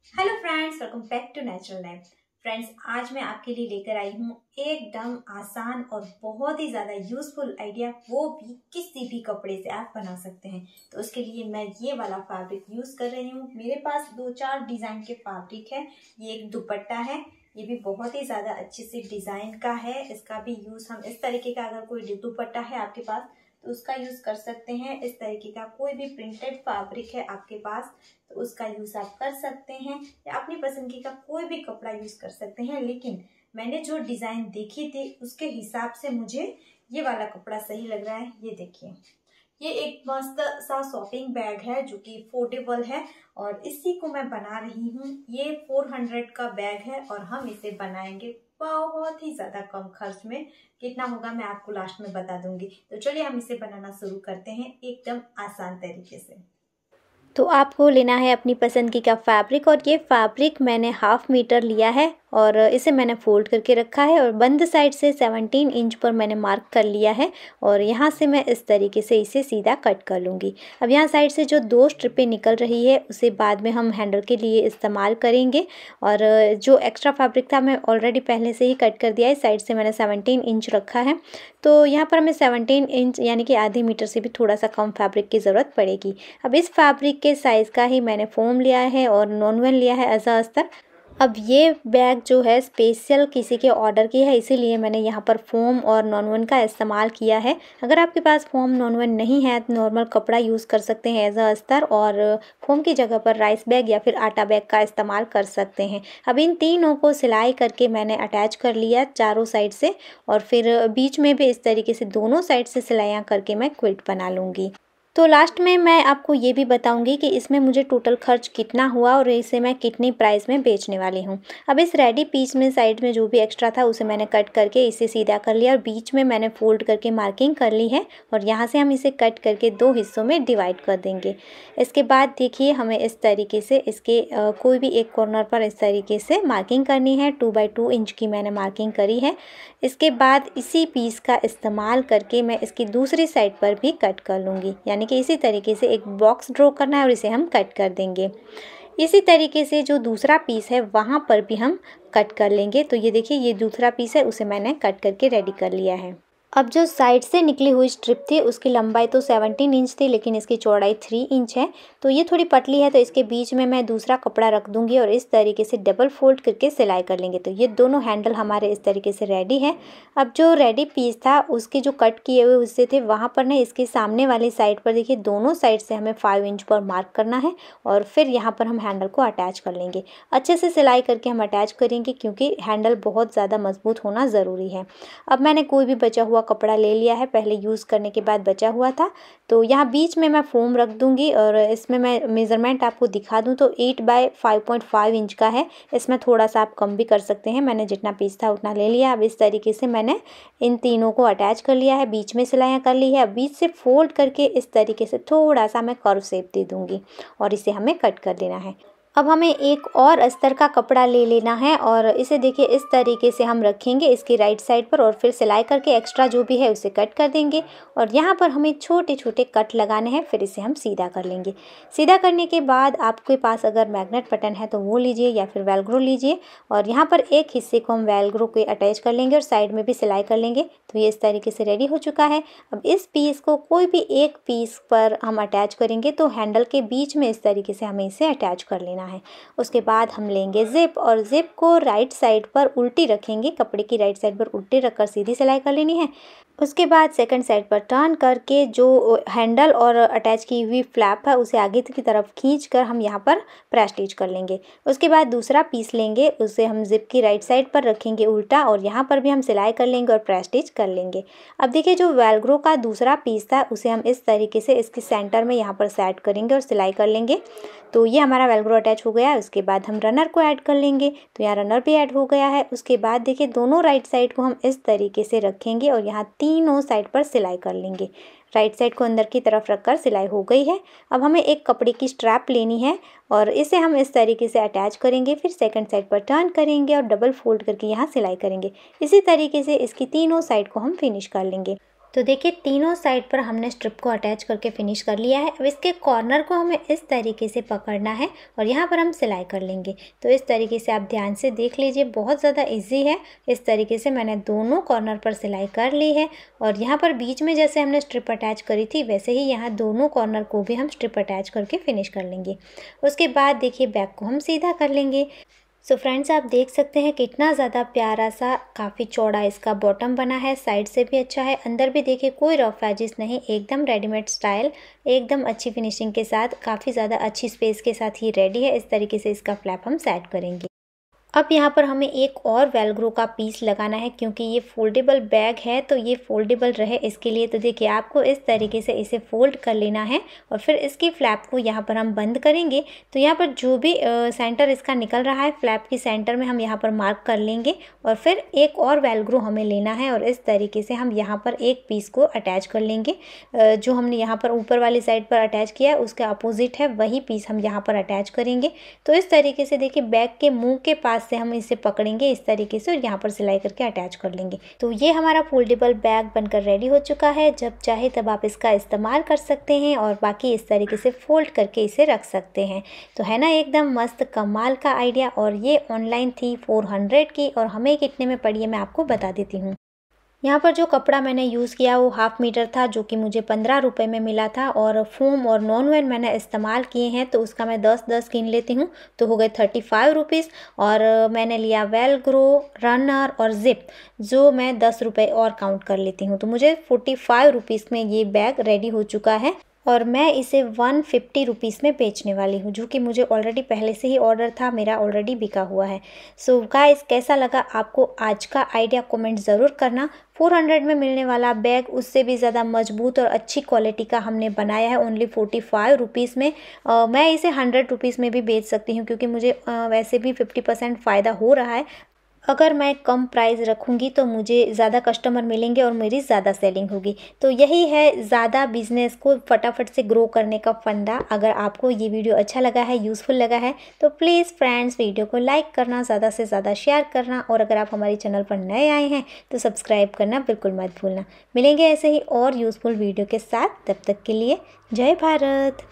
Hello friends, welcome back to natural life. Friends, आज मैं आपके लिए लेकर आई हूँ एकदम आसान और बहुत ही ज्यादा यूजफुल आइडिया, वो भी किसी भी कपड़े से आप बना सकते हैं। तो उसके लिए मैं ये वाला फैब्रिक यूज कर रही हूँ। मेरे पास 2-4 डिजाइन के फैब्रिक है। ये एक दुपट्टा है, ये भी बहुत ही ज्यादा अच्छे से डिजाइन का है। इसका भी यूज हम इस तरीके का, अगर कोई दुपट्टा है आपके पास तो उसका यूज कर सकते हैं। इस तरीके का कोई भी प्रिंटेड फैब्रिक है आपके पास तो उसका यूज आप कर सकते हैं, या अपनी पसंद का कोई भी कपड़ा यूज कर सकते हैं। लेकिन मैंने जो डिजाइन देखी थी उसके हिसाब से मुझे ये वाला कपड़ा सही लग रहा है। ये देखिए, ये एक मस्त सा शॉपिंग बैग है जो कि फोल्डेबल है और इसी को मैं बना रही हूँ। ये 400 का बैग है और हम इसे बनाएंगे बहुत ही ज्यादा कम खर्च में। कितना होगा मैं आपको लास्ट में बता दूंगी। तो चलिए हम इसे बनाना शुरू करते हैं एकदम आसान तरीके से। तो आपको लेना है अपनी पसंद का फैब्रिक, और ये फैब्रिक मैंने 1/2 मीटर लिया है और इसे मैंने फोल्ड करके रखा है और बंद साइड से 17 इंच पर मैंने मार्क कर लिया है और यहाँ से मैं इस तरीके से इसे सीधा कट कर लूँगी। अब यहाँ साइड से जो 2 स्ट्रिपें निकल रही है उसे बाद में हम हैंडल के लिए इस्तेमाल करेंगे। और जो एक्स्ट्रा फैब्रिक था मैं ऑलरेडी पहले से ही कट कर दिया है। साइड से मैंने 17 इंच रखा है, तो यहाँ पर हमें 17 इंच यानी कि आधी मीटर से भी थोड़ा सा कम फैब्रिक की ज़रूरत पड़ेगी। अब इस फैब्रिक के साइज़ का ही मैंने फोम लिया है और नॉन-वन लिया है एज अ अस्तर। अब ये बैग जो है स्पेशल किसी के ऑर्डर की है, इसीलिए मैंने यहाँ पर फोम और नॉन-वन का इस्तेमाल किया है। अगर आपके पास फोम नॉन-वन नहीं है तो नॉर्मल कपड़ा यूज़ कर सकते हैं एज अ अस्तर, और फोम की जगह पर राइस बैग या फिर आटा बैग का इस्तेमाल कर सकते हैं। अब इन तीनों को सिलाई करके मैंने अटैच कर लिया चारों साइड से, और फिर बीच में भी इस तरीके से दोनों साइड से सिलाइयाँ करके मैं क्विल्ट बना लूँगी। तो लास्ट में मैं आपको ये भी बताऊंगी कि इसमें मुझे टोटल खर्च कितना हुआ और इसे मैं कितनी प्राइस में बेचने वाली हूँ। अब इस रेडी पीस में साइड में जो भी एक्स्ट्रा था उसे मैंने कट करके इसे सीधा कर लिया और बीच में मैंने फोल्ड करके मार्किंग कर ली है, और यहाँ से हम इसे कट करके 2 हिस्सों में डिवाइड कर देंगे। इसके बाद देखिए, हमें इस तरीके से इसके कोई भी एक कॉर्नर पर इस तरीके से मार्किंग करनी है। 2x2 इंच की मैंने मार्किंग करी है। इसके बाद इसी पीस का इस्तेमाल करके मैं इसकी दूसरी साइड पर भी कट कर लूँगी, यानी कि इसी तरीके से एक बॉक्स ड्रॉ करना है और इसे हम कट कर देंगे। इसी तरीके से जो दूसरा पीस है वहाँ पर भी हम कट कर लेंगे। तो ये देखिए, ये दूसरा पीस है, उसे मैंने कट करके रेडी कर लिया है। अब जो साइड से निकली हुई स्ट्रिप थी उसकी लंबाई तो 17 इंच थी, लेकिन इसकी चौड़ाई 3 इंच है, तो ये थोड़ी पतली है। तो इसके बीच में मैं दूसरा कपड़ा रख दूंगी और इस तरीके से डबल फोल्ड करके सिलाई कर लेंगे। तो ये दोनों हैंडल हमारे इस तरीके से रेडी है। अब जो रेडी पीस था उसके जो कट किए हुए हिस्से थे वहाँ पर ना इसके सामने वाली साइड पर देखिए, दोनों साइड से हमें 5 इंच पर मार्क करना है और फिर यहाँ पर हम हैंडल को अटैच कर लेंगे। अच्छे से सिलाई करके हम अटैच करेंगे क्योंकि हैंडल बहुत ज़्यादा मजबूत होना ज़रूरी है। अब मैंने कोई भी बचा हुआ कपड़ा ले लिया है, पहले यूज़ करने के बाद बचा हुआ था, तो यहाँ बीच में मैं फोम रख दूंगी और इसमें मैं मेज़रमेंट आपको दिखा दूं तो 8x5.5 इंच का है। इसमें थोड़ा सा आप कम भी कर सकते हैं, मैंने जितना पीस था उतना ले लिया। अब इस तरीके से मैंने इन तीनों को अटैच कर लिया है, बीच में सिलाइयाँ कर ली है। बीच से फोल्ड करके इस तरीके से थोड़ा सा मैं कर्व शेप दे दूँगी और इसे हमें कट कर देना है। अब हमें एक और अस्तर का कपड़ा ले लेना है और इसे देखिए इस तरीके से हम रखेंगे इसकी राइट साइड पर, और फिर सिलाई करके एक्स्ट्रा जो भी है उसे कट कर देंगे और यहाँ पर हमें छोटे छोटे कट लगाने हैं। फिर इसे हम सीधा कर लेंगे। सीधा करने के बाद आपके पास अगर मैग्नेट बटन है तो वो लीजिए या फिर वेलक्रो लीजिए, और यहाँ पर एक हिस्से को हम वेलक्रो के अटैच कर लेंगे और साइड में भी सिलाई कर लेंगे। तो ये इस तरीके से रेडी हो चुका है। अब इस पीस को कोई भी एक पीस पर हम अटैच करेंगे, तो हैंडल के बीच में इस तरीके से हमें इसे अटैच कर लेना है। उसके बाद हम लेंगे जिप और जिप को राइट साइड पर उल्टी रखेंगे, कपड़े की राइट साइड पर उल्टी रखकर सीधी सिलाई कर लेनी है। उसके बाद सेकंड साइड पर टर्न करके जो हैंडल और अटैच की हुई फ्लैप है उसे आगे की तरफ खींचकर हम यहाँ पर प्रेस स्टिच कर लेंगे। उसके बाद दूसरा पीस लेंगे, उसे हम जिप की राइट साइड पर रखेंगे उल्टा, और यहाँ पर भी हम सिलाई कर लेंगे और प्रेस स्टिच कर लेंगे। अब देखिए, जो वेलक्रो का दूसरा पीस था उसे हम इस तरीके से इसके सेंटर में यहाँ पर सेट करेंगे और सिलाई कर लेंगे। तो ये हमारा वेलक्रो अटैच हो गया। उसके बाद हम रनर को ऐड कर लेंगे, तो यहाँ रनर भी ऐड हो गया है। उसके बाद देखिए, दोनों राइट साइड को हम इस तरीके से रखेंगे और यहाँ तीनों साइड पर सिलाई कर लेंगे। राइट साइड को अंदर की तरफ रखकर सिलाई हो गई है। अब हमें एक कपड़े की स्ट्रैप लेनी है और इसे हम इस तरीके से अटैच करेंगे, फिर सेकंड साइड पर टर्न करेंगे और डबल फोल्ड करके यहाँ सिलाई करेंगे। इसी तरीके से इसकी तीनों साइड को हम फिनिश कर लेंगे। तो देखिए तीनों साइड पर हमने स्ट्रिप को अटैच करके फिनिश कर लिया है। अब इसके कॉर्नर को हमें इस तरीके से पकड़ना है और यहाँ पर हम सिलाई कर लेंगे। तो इस तरीके से आप ध्यान से देख लीजिए, बहुत ज़्यादा इजी है। इस तरीके से मैंने दोनों कॉर्नर पर सिलाई कर ली है और यहाँ पर बीच में जैसे हमने स्ट्रिप अटैच करी थी वैसे ही यहाँ दोनों कॉर्नर को भी हम स्ट्रिप अटैच करके फिनिश कर लेंगे। उसके बाद देखिए बैक को हम सीधा कर लेंगे। सो फ्रेंड्स, आप देख सकते हैं कितना ज़्यादा प्यारा सा काफ़ी चौड़ा इसका बॉटम बना है। साइड से भी अच्छा है, अंदर भी देखिए कोई रफ एजेस नहीं, एकदम रेडीमेड स्टाइल, एकदम अच्छी फिनिशिंग के साथ, काफ़ी ज़्यादा अच्छी स्पेस के साथ ही रेडी है। इस तरीके से इसका फ्लैप हम सेट करेंगे। अब यहाँ पर हमें एक और वेलक्रो का पीस लगाना है क्योंकि ये फोल्डेबल बैग है तो ये फोल्डेबल रहे इसके लिए। तो देखिए आपको इस तरीके से इसे फोल्ड कर लेना है और फिर इसकी फ्लैप को यहाँ पर हम बंद करेंगे। तो यहाँ पर जो भी सेंटर इसका निकल रहा है फ्लैप की सेंटर में हम यहाँ पर मार्क कर लेंगे और फिर एक और वेलक्रो हमें लेना है और इस तरीके से हम यहाँ पर एक पीस को अटैच कर लेंगे। जो हमने यहाँ पर ऊपर वाली साइड पर अटैच किया है उसके अपोजिट है वही पीस हम यहाँ पर अटैच करेंगे। तो इस तरीके से देखिए बैग के मुँह के पास से हम इसे पकड़ेंगे इस तरीके से और यहाँ पर सिलाई करके अटैच कर लेंगे। तो ये हमारा फोल्डेबल बैग बनकर रेडी हो चुका है। जब चाहे तब आप इसका इस्तेमाल कर सकते हैं और बाकी इस तरीके से फोल्ड करके इसे रख सकते हैं। तो है ना एकदम मस्त कमाल का आइडिया। और ये ऑनलाइन थी 400 की और हमें कितने में पड़ी है मैं आपको बता देती हूँ। यहाँ पर जो कपड़ा मैंने यूज़ किया वो 1/2 मीटर था जो कि मुझे 15 रुपये में मिला था और फोम और नॉन वेल मैंने इस्तेमाल किए हैं तो उसका मैं 10-10 गिन लेती हूँ तो हो गए 35 रुपीज़। और मैंने लिया वेलक्रो, रनर और जिप जो मैं 10 रुपये और काउंट कर लेती हूँ तो मुझे 45 रुपीज़ में ये बैग रेडी हो चुका है और मैं इसे 150 रुपीज़ में बेचने वाली हूँ जो कि मुझे ऑलरेडी पहले से ही ऑर्डर था, मेरा ऑलरेडी बिका हुआ है। सो गाइस, कैसा लगा आपको आज का आइडिया कमेंट ज़रूर करना। 400 में मिलने वाला बैग उससे भी ज़्यादा मजबूत और अच्छी क्वालिटी का हमने बनाया है ओनली 45 रुपीज़ में। मैं इसे 100 रुपीज़ में भी बेच सकती हूँ क्योंकि मुझे वैसे भी 50% फ़ायदा हो रहा है। अगर मैं कम प्राइस रखूँगी तो मुझे ज़्यादा कस्टमर मिलेंगे और मेरी ज़्यादा सेलिंग होगी। तो यही है ज़्यादा बिजनेस को फटाफट से ग्रो करने का फंडा। अगर आपको ये वीडियो अच्छा लगा है, यूज़फुल लगा है तो प्लीज़ फ्रेंड्स वीडियो को लाइक करना, ज़्यादा से ज़्यादा शेयर करना और अगर आप हमारे चैनल पर नए आए हैं तो सब्सक्राइब करना बिल्कुल मत भूलना। मिलेंगे ऐसे ही और यूज़फुल वीडियो के साथ, तब तक के लिए जय भारत।